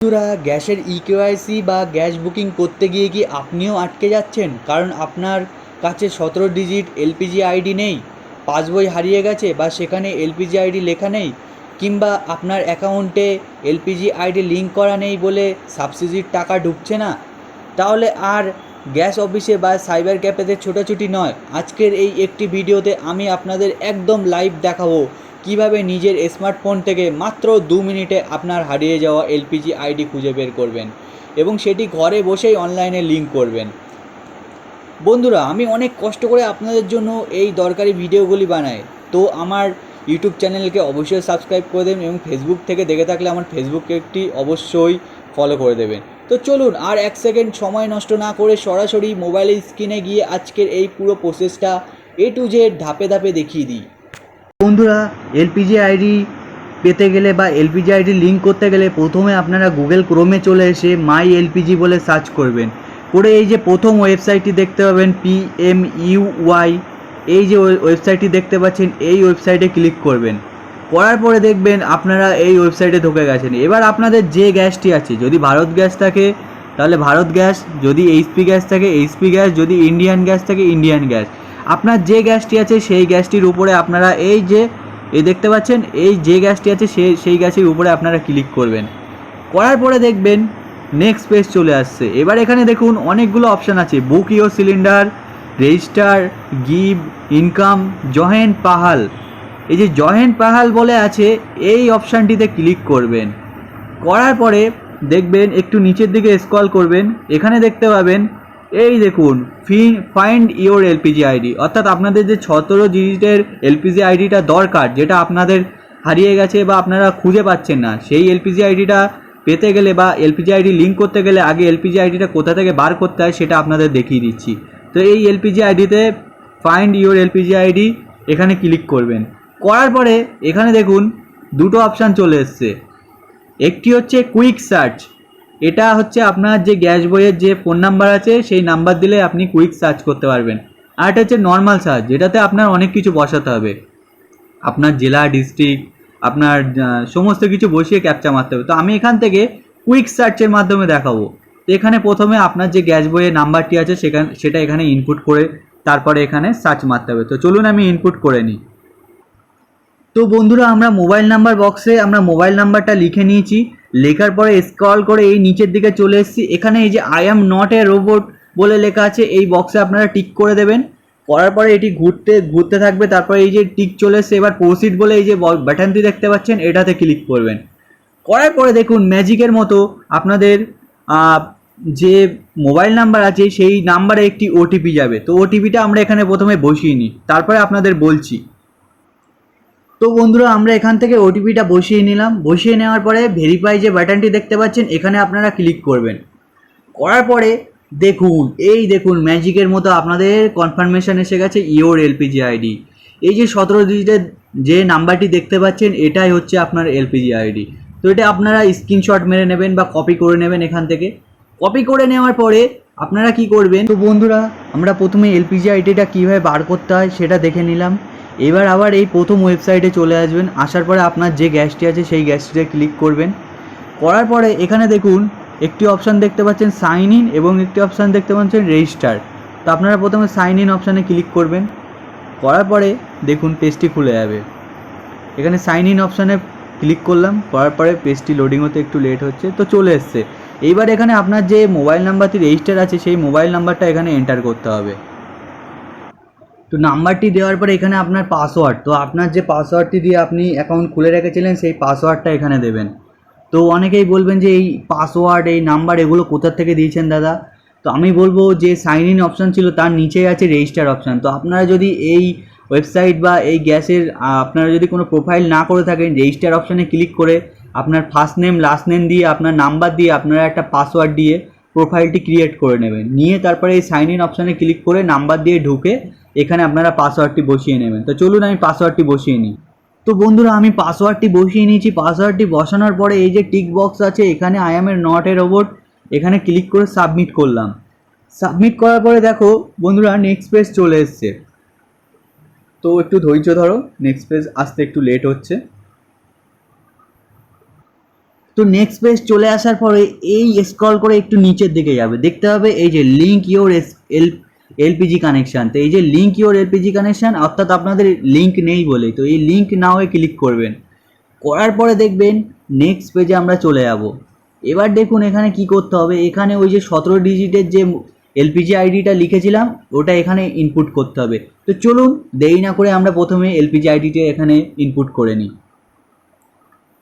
বন্ধুরা, গ্যাসের ইকেওয়াইসি বা গ্যাস বুকিং করতে গিয়ে কি আপনিও আটকে যাচ্ছেন? কারণ আপনার কাছে 17 ডিজিট এলপিজি আইডি নেই, পাসবই হারিয়ে গেছে বা সেখানে এলপিজি আইডি লেখা নেই, কিংবা আপনার অ্যাকাউন্টে এলপিজি আইডি লিঙ্ক করা নেই বলে সাবসিডির টাকা ঢুকছে না। তাহলে আর গ্যাস অফিসে বা সাইবার ক্যাফেতে ছোটাছুটি নয়। আজকের এই একটি ভিডিওতে আমি আপনাদের একদম লাইভ দেখাবো কিভাবে নিজের স্মার্টফোন থেকে মাত্র 2 মিনিটে আপনার হারিয়ে যাওয়া এলপিজি আইডি খুঁজে বের করবেন এবং সেটি ঘরে বসেই অনলাইনে লিঙ্ক করবেন। বন্ধুরা, আমি অনেক কষ্ট করে আপনাদের জন্য এই দরকারি ভিডিওগুলি বানাই, তো আমার ইউটিউব চ্যানেলকে অবশ্যই সাবস্ক্রাইব করে দেবেন এবং ফেসবুক থেকে দেখে থাকলে আমার ফেসবুক পেজটি অবশ্যই ফলো করে দেবেন। তো চলুন আর 1 সেকেন্ড সময় নষ্ট না করে সরাসরি মোবাইলের স্ক্রিনে গিয়ে আজকের এই পুরো প্রসেসটা A to Z ধাপে ধাপে দেখিয়ে দিই। বন্ধুরা, এলপিজি আইডি পেতে গেলে বা এলপিজি আইডি লিঙ্ক করতে গেলে প্রথমে আপনারা গুগল ক্রোমে চলে এসে মাই এলপিজি বলে সার্চ করবেন। করে এই যে প্রথম ওয়েবসাইটটি দেখতে পাবেন PMUY, এই যে ওয়েবসাইটটি দেখতে পাচ্ছেন, এই ওয়েবসাইটে ক্লিক করবেন। করার পরে দেখবেন আপনারা এই ওয়েবসাইটে ঢুকে গেছেন। এবার আপনাদের যে গ্যাসটি আছে, যদি ভারত গ্যাস থাকে তাহলে ভারত গ্যাস, যদি এইচপি গ্যাস থাকে এইচপি গ্যাস, যদি ইন্ডিয়ান গ্যাস থাকে ইন্ডিয়ান গ্যাস, আপনার যে গ্যাসটি আছে সেই গ্যাসটির উপরে আপনারা এই দেখতে পাচ্ছেন, এই যে গ্যাসটি আছে সেই গ্যাসের উপরে আপনারা ক্লিক করবেন। করার পরে দেখবেন নেক্সট পেজ চলে আসছে। এবার এখানে দেখুন অনেকগুলো অপশান আছে, book your cylinder, register, give, income, joint Pahal. এই যে জয়েন্ট পাহাল বলে আছে, এই অপশানটিতে ক্লিক করবেন। করার পরে দেখবেন একটু নিচের দিকে স্ক্রল করবেন, এখানে দেখতে পাবেন এই দেখুন ফাইন্ড ইওর এলপিজি আইডি, অর্থাৎ আপনাদের যে 17 ডিজিটের এলপিজি আইডিটা দরকার, যেটা আপনাদের হারিয়ে গেছে বা আপনারা খুঁজে পাচ্ছেন না, সেই এলপিজি আইডিটা পেতে গেলে বা এলপিজি আইডি লিঙ্ক করতে গেলে আগে এলপিজি আইডিটা কোথা থেকে বার করতে হয় সেটা আপনাদের দেখিয়ে দিচ্ছি। তো এই এলপিজি আইডিতে ফাইন্ড ইওর এলপিজি আইডি এখানে ক্লিক করবেন। করার পরে এখানে দেখুন দুটো অপশান চলে এসছে। একটি হচ্ছে কুইক সার্চ, এটা হচ্ছে আপনার যে গ্যাস বইয়ের যে ফোন নাম্বার আছে সেই নাম্বার দিলে আপনি কুইক সার্চ করতে পারবেন। আর এটা হচ্ছে নর্মাল সার্চ, যেটাতে আপনার অনেক কিছু বসাতে হবে, আপনার জেলা, ডিস্ট্রিক্ট, আপনার সমস্ত কিছু বসিয়ে ক্যাপচা মারতে হবে। তো আমি এখান থেকে কুইক সার্চের মাধ্যমে দেখাবো। তো এখানে প্রথমে আপনার যে গ্যাস বইয়ের নাম্বারটি আছে সেটা এখানে ইনপুট করে তারপরে এখানে সার্চ মারতে হবে। তো চলুন আমি ইনপুট করে নিই। তো বন্ধুরা, আমরা মোবাইল নাম্বার বক্সে আমরা মোবাইল নাম্বারটা লিখে নিয়েছি। লেখার পরে স্ক্রল করে এই নিচের দিকে চলে এসেছি। এখানে এই যে I am not a robot বলে লেখা আছে, এই বক্সে আপনারা টিক করে দেবেন। করার পরে এটি ঘুরতে থাকবে, তারপরে এই যে টিক চলে এসছে, এবার প্রসিড বলে এই যে বাটনটি দেখতে পাচ্ছেন এটাতে ক্লিক করবেন। করার পরে দেখুন ম্যাজিকের মতো আপনাদের যে মোবাইল নাম্বার আছে সেই নাম্বারে একটি ওটিপি যাবে। তো ওটিপিটা আমরা এখানে প্রথমে বসিয়ে নিই, তারপরে আপনাদের বলছি। তো বন্ধুরা, আমরা এখান থেকে ওটিপিটা বসিয়ে নিলাম। বসিয়ে নেওয়ার পরে ভেরিফাই যে বাটনটি দেখতে পাচ্ছেন এখানে আপনারা ক্লিক করবেন। করার পরে দেখুন ম্যাজিকের মতো আপনাদের কনফার্মেশন এসে গেছে ইওর এলপিজি আইডি। এই যে 17 ডিজিটের যে নাম্বারটি দেখতে পাচ্ছেন এটাই হচ্ছে আপনার এলপিজি আইডি। তো এটা আপনারা স্ক্রিনশট মেরে নেবেন বা কপি করে নেবেন। এখান থেকে কপি করে নেওয়ার পরে আপনারা কি করবেন, তো বন্ধুরা আমরা প্রথমে এলপিজি আইডিটা কীভাবে বার করতে হয় সেটা দেখে নিলাম। এবার আবার এই প্রথম ওয়েবসাইটে চলে আসবেন। আসার পরে আপনার যে গ্যাসটি আছে সেই গ্যাসটিতে ক্লিক করবেন। করার পরে এখানে দেখুন একটি অপশান দেখতে পাচ্ছেন সাইন ইন এবং একটি অপশান দেখতে পাচ্ছেন রেজিস্টার। তো আপনারা প্রথমে সাইন ইন অপশানে ক্লিক করবেন। করার পরে দেখুন পেজটি খুলে যাবে। এখানে সাইন ইন অপশানে ক্লিক করলাম, করার পরে পেজটি লোডিং হতে একটু লেট হচ্ছে, তো চলে এসছে। এইবার এখানে আপনার যে মোবাইল নাম্বারটি রেজিস্টার আছে সেই মোবাইল নাম্বারটা এখানে এন্টার করতে হবে। তো নাম্বারটি দেওয়ার পরে এখানে আপনার পাসওয়ার্ড, তো আপনার যে পাসওয়ার্ডটি দিয়ে আপনি অ্যাকাউন্ট খুলে রেখেছিলেন সেই পাসওয়ার্ডটা এখানে দেবেন। তো অনেকেই বলবেন যে এই পাসওয়ার্ড, এই নাম্বার এগুলো কোথা থেকে দিয়েছেন দাদা? তো আমি বলবো যে সাইন ইন অপশান ছিল তার নিচেই আছে রেজিস্টার অপশান। তো আপনারা যদি এই ওয়েবসাইট বা এই গ্যাসের আপনারা যদি কোনো প্রোফাইল না করে থাকেন, রেজিস্টার অপশানে ক্লিক করে আপনার ফার্স্ট নেম লাস্ট নেম দিয়ে আপনার নাম্বার দিয়ে আপনারা একটা পাসওয়ার্ড দিয়ে প্রোফাইলটি ক্রিয়েট করে নেবেন। নিয়ে তারপরে এই সাইন ইন অপশানে ক্লিক করে নাম্বার দিয়ে ঢুকে এখানে আপনারা পাসওয়ার্ডটি বসিয়ে নেবেন। তো চলুন আমি পাসওয়ার্ডটি বসিয়ে নিই। তো বন্ধুরা, আমি পাসওয়ার্ডটি বসিয়ে নিয়েছি। পাসওয়ার্ডটি বসানোর পরে এই যে টিক বক্স আছে এখানে I am not a robot, এখানে ক্লিক করে সাবমিট করলাম। সাবমিট করার পরে দেখো বন্ধুরা নেক্সট পেজ চলে এসছে। তো একটু ধৈর্য ধরো, নেক্সট পেজ আসতে একটু লেট হচ্ছে। তো নেক্সট পেজ চলে আসার পরে এই স্ক্রল করে একটু নিচের দিকে যাবে, দেখতে হবে এই যে লিঙ্ক ইওর এলপিজি কানেকশান। তো এই যে লিঙ্ক ইওর এলপিজি কানেকশান, অর্থাৎ আপনাদের লিঙ্ক নেই বলে, তো এই লিঙ্ক না হয়ে ক্লিক করবেন। করার পরে দেখবেন নেক্সট পেজে আমরা চলে যাব। এবার দেখুন এখানে কি করতে হবে, এখানে ওই যে 17 ডিজিটের যে এলপিজি আইডিটা লিখেছিলাম ওটা এখানে ইনপুট করতে হবে। তো চলুন দেরি না করে আমরা প্রথমে এলপিজি আইডিটা এখানে ইনপুট করে নিই।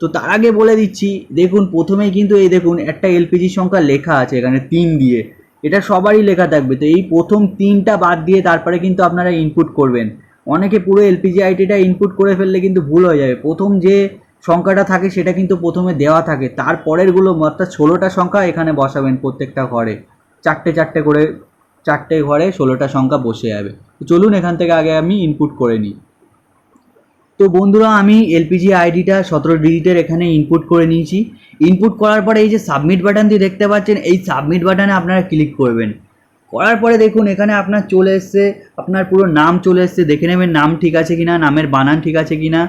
তো তার আগে বলে দিচ্ছি, দেখুন প্রথমেই কিন্তু এই দেখুন একটা এলপিজি সংখ্যা লেখা আছে এখানে 3 দিয়ে, এটা সবারই লেখা থাকবে। তো এই প্রথম 3টা বাদ দিয়ে তারপরে কিন্তু আপনারা ইনপুট করবেন। অনেকে পুরো এলপিজি আইডিটা ইনপুট করে ফেললে কিন্তু ভুল হয়ে যাবে। প্রথম যে সংখ্যাটা থাকে সেটা কিন্তু প্রথমে দেওয়া থাকে, তারপরেরগুলো অর্থাৎ 16টা সংখ্যা এখানে বসাবেন প্রত্যেকটা ঘরে, চারটে করে, 4টে ঘরে 16টা সংখ্যা বসে যাবে। তো চলুন এখান থেকে আগে আমি ইনপুট করে নিই। তো বন্ধুরা আমি এলপিজি আইডিটা 17 ডিজিটের এখানে ইনপুট করে নিয়েছি। ইনপুট করার পরে এই যে সাবমিট বাটনটি দেখতে পাচ্ছেন, এই সাবমিট বাটনে আপনারা ক্লিক করবেন। করার পরে দেখুন এখানে আপনার চলে এসছে, আপনার পুরো নাম চলে এসছে, দেখে নেবেন নাম ঠিক আছে কিনা, নামের বানান ঠিক আছে কিনা।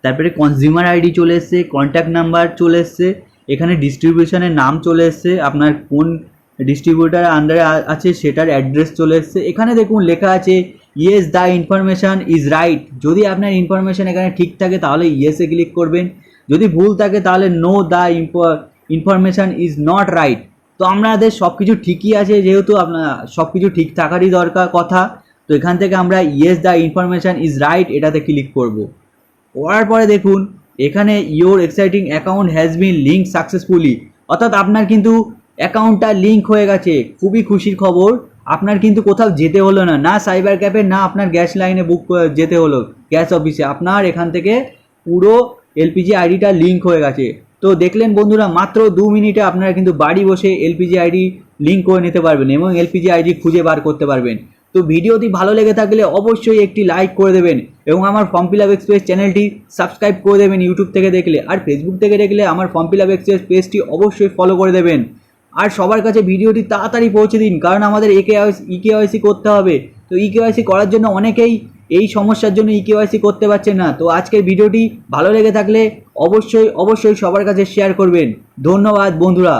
তারপরে কনজিউমার আইডি চলে এসছে, কন্ট্যাক্ট নাম্বার চলে এসছে, এখানে ডিস্ট্রিবিউশনের নাম চলে এসছে, আপনার কোন ডিস্ট্রিবিউটার আন্ডারে আছে সেটার অ্যাড্রেস চলে এসছে। এখানে দেখুন লেখা আছে yes the information is right. যদি আপনার ইনফরমেশান এখানে ঠিক থাকে তাহলে ইয়েসে ক্লিক করবেন, যদি ভুল থাকে তাহলে know the information is not right. তো আমাদের সব কিছু ঠিকই আছে, যেহেতু আপনার সব কিছু ঠিক থাকারই দরকার কথা, তো এখান থেকে আমরা yes the information is right এটাতে ক্লিক করব। করার পরে দেখুন এখানে your exciting account has been link successfully, অর্থাৎ আপনার কিন্তু অ্যাকাউন্টটা লিঙ্ক হয়ে গেছে। খুবই খুশির খবর, আপনার কিন্তু কোথাও যেতে হলো না, না সাইবার ক্যাফে, না আপনার গ্যাস লাইনে বুক যেতে হলো গ্যাস অফিসে, আপনার এখান থেকে পুরো এলপিজি আইডিটা লিঙ্ক হয়ে গেছে। তো দেখলেন বন্ধুরা, মাত্র 2 মিনিটে আপনারা কিন্তু বাড়ি বসে এলপিজি আইডি লিঙ্ক করে নিতে পারবেন এবং এলপিজি আইডি খুঁজে বার করতে পারবেন। তো ভিডিওটি ভালো লেগে থাকলে অবশ্যই একটি লাইক করে দেবেন এবং আমার ফর্ম ফিল আপ এক্সপ্রেস চ্যানেলটি সাবস্ক্রাইব করে দেবেন ইউটিউব থেকে দেখলে, আর ফেসবুক থেকে দেখলে আমার ফর্ম ফিল আপ এক্সপ্রেস পেজটি অবশ্যই ফলো করে দেবেন। আর সবার কাছে ভিডিওটি তাড়াতাড়ি পৌঁছে দিন, কারণ আমাদের ইকেওয়াইসি করতে হবে। তো ইকেওয়াইসি করার জন্য অনেকেই এই সমস্যার জন্য ইকেওয়াইসি করতে পারছে না। তো আজকের ভিডিওটি ভালো লেগে থাকলে অবশ্যই সবার কাছে শেয়ার করবেন। ধন্যবাদ বন্ধুরা।